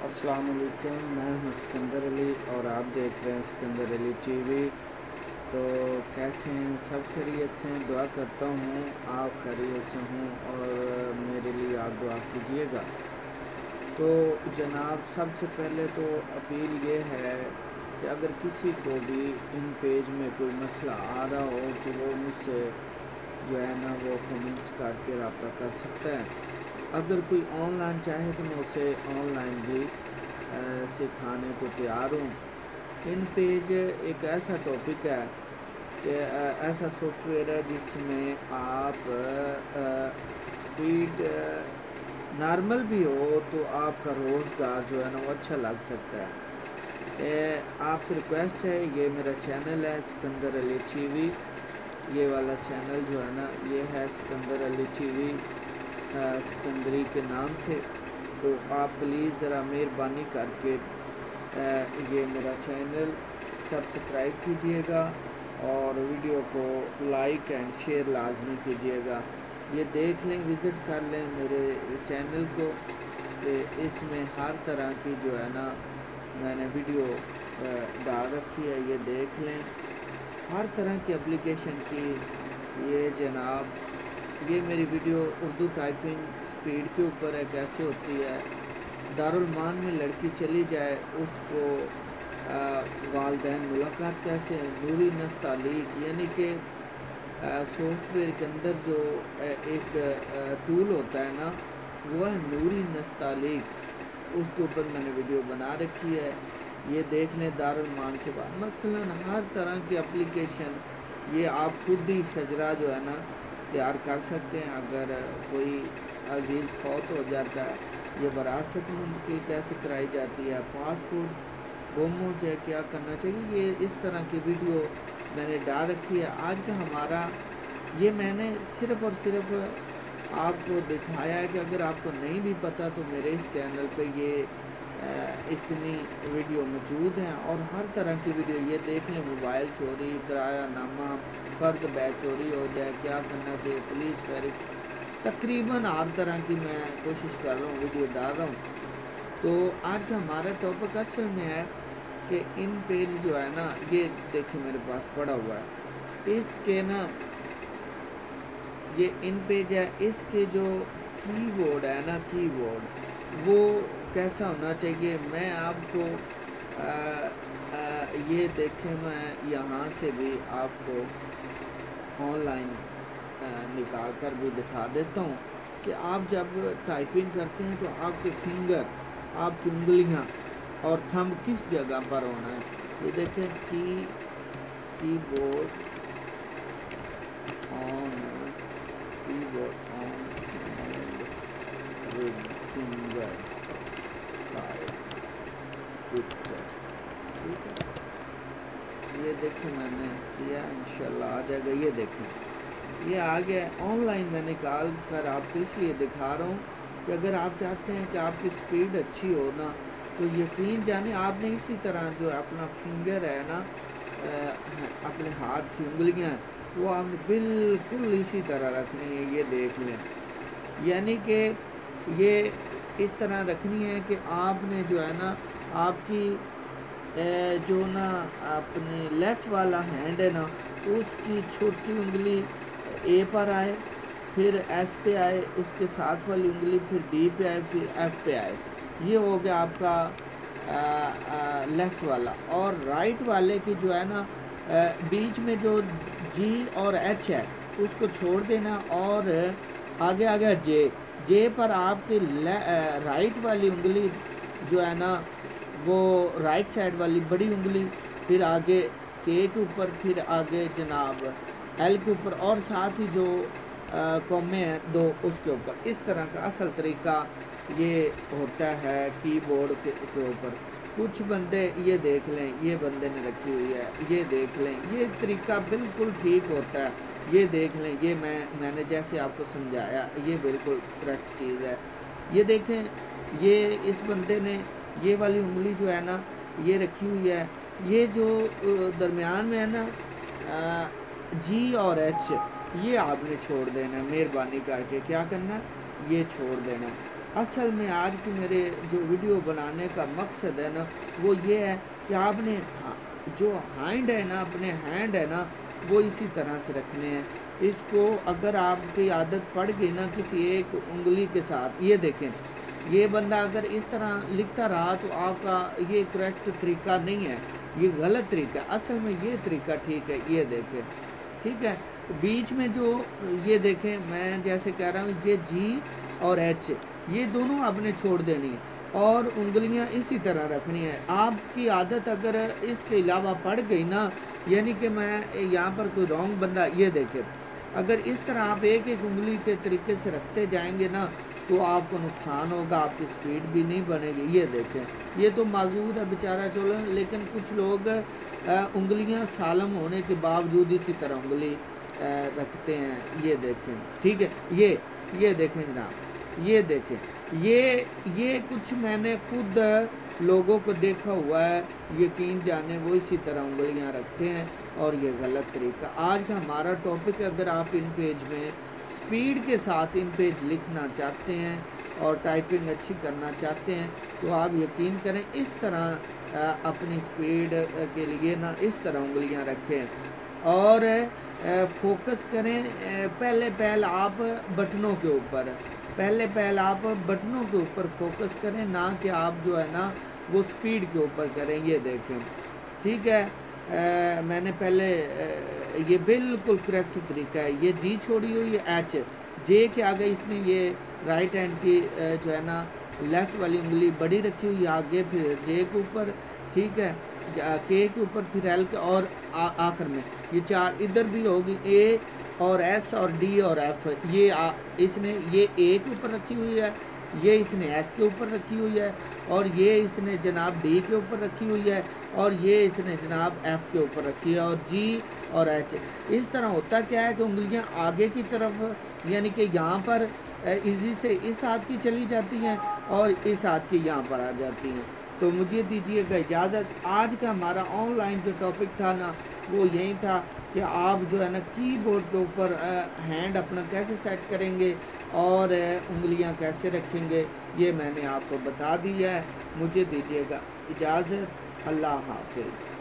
अस्सलाम वालेकुम, मैं हूं सिकंदर अली और आप देख रहे हैं सिकंदर अली टीवी। तो कैसे हैं? सब खैरियत से हैं? दुआ करता हूं आप खैरियत से हों और मेरे लिए आप दुआ कीजिएगा। तो जनाब, सबसे पहले तो अपील ये है कि अगर किसी को भी इन पेज में कोई मसला आ रहा हो तो वो मुझसे जो है ना वो कमेंट्स करके रब्ता कर सकता है। अगर कोई ऑनलाइन चाहे तो मैं उसे ऑनलाइन भी सिखाने को तैयार हूँ। इन पेज एक ऐसा टॉपिक है कि ऐसा सॉफ्टवेयर है जिसमें आप स्पीड नॉर्मल भी हो तो आपका रोज़गार जो है ना वो अच्छा लग सकता है। आपसे रिक्वेस्ट है, ये मेरा चैनल है सिकंदर अली टीवी। ये वाला चैनल जो है ना ये है सिकंदर अली टीवी, सिकंदरी के नाम से। तो आप प्लीज़ ज़रा मेहरबानी करके ये मेरा चैनल सब्सक्राइब कीजिएगा और वीडियो को लाइक एंड शेयर लाजमी कीजिएगा। ये देख लें, विज़िट कर लें मेरे चैनल को। इसमें हर तरह की जो है ना मैंने वीडियो डाल रखी है, ये देख लें। हर तरह की एप्लीकेशन की ये जनाब, ये मेरी वीडियो उर्दू टाइपिंग स्पीड के ऊपर है, कैसे होती है। दारुल मान में लड़की चली जाए उसको वालदैन मुलाकात कैसे, नूरी नस्तालीक, यानी कि सॉफ्टवेयर के अंदर जो एक टूल होता है ना वो है नूरी नस्तालीक। उसके ऊपर मैंने वीडियो बना रखी है, ये देख लें। दारुल मान से बात मसलन हर तरह की एप्लीकेशन ये आप खुद ही शजरा जो है ना तैयार कर सकते हैं। अगर कोई अजीज़ फौत हो जाता है, ये वरासत मुंतकिल कैसे कराई जाती है, पासपोर्ट गुम हो जाए क्या करना चाहिए, ये इस तरह की वीडियो मैंने डाल रखी है। आज का हमारा ये मैंने सिर्फ़ और सिर्फ आपको दिखाया है कि अगर आपको नहीं भी पता तो मेरे इस चैनल पे ये इतनी वीडियो मौजूद हैं और हर तरह की वीडियो ये देख लें। मोबाइल चोरी, किराया नामा, फ़र्द बैच चोरी हो जाए क्या करना चाहिए, पुलिस वेरिफिकेशन, तकरीबन हर तरह की मैं कोशिश कर रहा हूँ, वीडियो डाल रहा हूँ। तो आज का हमारा टॉपिक असल में है कि इन पेज जो है ना ये देखिए मेरे पास पड़ा हुआ है, इसके ना ये इन पेज है, इसके जो कीबोर्ड है ना, कीबोर्ड वो कैसा होना चाहिए। मैं आपको ये देखें, मैं यहाँ से भी आपको ऑनलाइन निकाल कर भी दिखा देता हूँ कि आप जब टाइपिंग करते हैं तो आपके फिंगर, आपकी उंगलियाँ और थंब किस जगह पर होना है। ये देखें, keyboard on, keyboard on with finger picture, ठीक है। ये देखें मैंने किया, इंशाल्लाह आ जाएगा। ये देखें ये आ गया। ऑनलाइन मैं निकाल कर आपको इसलिए दिखा रहा हूँ कि अगर आप चाहते हैं कि आपकी स्पीड अच्छी हो ना तो यकीन जाने आपने इसी तरह जो अपना फिंगर है ना, अपने हाथ की उंगलियां वो आपने बिल्कुल इसी तरह रखनी है। ये देख लें, यानी कि ये इस तरह रखनी है कि आपने जो है ना आपकी जो ना अपने लेफ़्ट वाला हैंड है ना उसकी छोटी उंगली ए पर आए, फिर एस पे आए, उसके साथ वाली उंगली फिर डी पे आए, फिर एफ पे आए। ये हो गया आपका लेफ़्ट वाला। और राइट वाले की जो है ना बीच में जो जी और एच है उसको छोड़ देना और आगे आ गया जे पर आपकी राइट वाली उंगली जो है ना वो राइट साइड वाली बड़ी उंगली, फिर आगे के ऊपर, फिर आगे जनाब एल के ऊपर और साथ ही जो कॉमे हैं दो उसके ऊपर। इस तरह का असल तरीका ये होता है कीबोर्ड के ऊपर। कुछ बंदे ये देख लें, ये बंदे ने रखी हुई है, ये देख लें, ये तरीका बिल्कुल ठीक होता है। ये देख लें, ये मैंने जैसे आपको समझाया ये बिल्कुल करेक्ट चीज़ है। ये देखें, ये इस बंदे ने ये वाली उंगली जो है ना ये रखी हुई है, ये जो दरमियान में है ना जी और एच, ये आपने छोड़ देना है। मेहरबानी करके क्या करना है, ये छोड़ देना है। اصل میں آج کی میرے جو ویڈیو بنانے کا مقصد ہے نا وہ یہ ہے کہ آپ نے جو ہینڈ ہے نا، اپنے ہینڈ ہے نا، وہ اسی طرح سے رکھنے ہیں۔ اس کو اگر آپ کی عادت پڑ گئی نا کسی ایک انگلی کے ساتھ، یہ دیکھیں یہ بندہ اگر اس طرح لکھتا رہا تو آپ کا یہ کریکٹ طریقہ نہیں ہے، یہ غلط طریقہ ہے۔ اصل میں یہ طریقہ ٹھیک ہے، یہ دیکھیں ٹھیک ہے۔ بیچ میں جو یہ دیکھیں میں جیسے کہہ رہا ہوں، یہ جی اور ایچ یہ دونوں آپ نے چھوڑ دینی ہے اور انگلیاں اسی طرح رکھنی ہے۔ آپ کی عادت اگر اس کے علاوہ پڑ گئی نا، یعنی کہ میں یہاں پر کوئی رانگ بندہ، یہ دیکھیں اگر اس طرح آپ ایک ایک انگلی کے طریقے سے رکھتے جائیں گے نا تو آپ کو نقصان ہوگا، آپ کی سپیڈ بھی نہیں بنے گی۔ یہ دیکھیں یہ تو معذور ہے بیچارہ چولہ، لیکن کچھ لوگ انگلیاں سالم ہونے کے باوجود اسی طرح انگلی رکھتے ہیں۔ یہ دیکھیں ٹھیک ہے، یہ دیکھیں جناب، یہ دیکھیں یہ کچھ میں نے خود لوگوں کو دیکھا ہوا ہے، یقین جانے وہ اسی طرح انگلیاں رکھتے ہیں اور یہ غلط طریقہ۔ آج کا ہمارا ٹاپک ہے، اگر آپ ان پیج میں سپیڈ کے ساتھ ان پیج لکھنا چاہتے ہیں اور ٹائپنگ اچھی کرنا چاہتے ہیں تو آپ یقین کریں اس طرح اپنی سپیڈ کے لیے نا اس طرح انگلیاں رکھیں اور فوکس کریں۔ پہلے آپ بٹنوں کے اوپر آپ بٹنوں کے اوپر فوکس کریں، نہ کہ آپ جو ہے نا وہ سپیڈ کے اوپر کریں۔ یہ دیکھیں ٹھیک ہے، میں نے پہلے یہ بالکل کریکٹ طریقہ ہے۔ یہ جی چھوڑی ہوئی ہے، ایچ جے کے آگے اس نے یہ رائٹ ہینڈ کی جو ہے نا لیفٹ والی انگلی بڑی رکھی ہوئی آگے، پھر جے کے اوپر ٹھیک ہے، کے اوپر، پھر ایل کے، اور آخر میں یہ چار ادھر بھی ہوگی، اے اور ایس اور ڈی اور ایف۔ یہ اس نے یہ اے کے اوپر رکھی ہوئی ہے، یہ اس نے ایس کے اوپر رکھی ہوئی ہے، اور یہ اس نے جناب ڈی کے اوپر رکھی ہوئی ہے، اور یہ اس نے جناب ایف کے اوپر رکھی ہے، اور جی اور ایچ۔ اس طرح ہوتا کیا ہے کہ انگلیاں آگے کی طرف یعنی کہ یہاں پر ایزی سے اس ہاتھ کی چلی جاتی ہیں اور اس ہاتھ کی یہاں پر آ جاتی ہیں۔ تو مجھے دیجیے گا اجازت۔ آج کا ہمارا آن لائن جو ٹاپک تھا نا وہ یہی تھا کہ آپ جو ہے نا کی بورڈ کے اوپر ہینڈ اپنا کیسے سیٹ کریں گے اور انگلیاں کیسے رکھیں گے، یہ میں نے آپ کو بتا دیا ہے۔ مجھے دیجیے گا اجازت، اللہ حافظ۔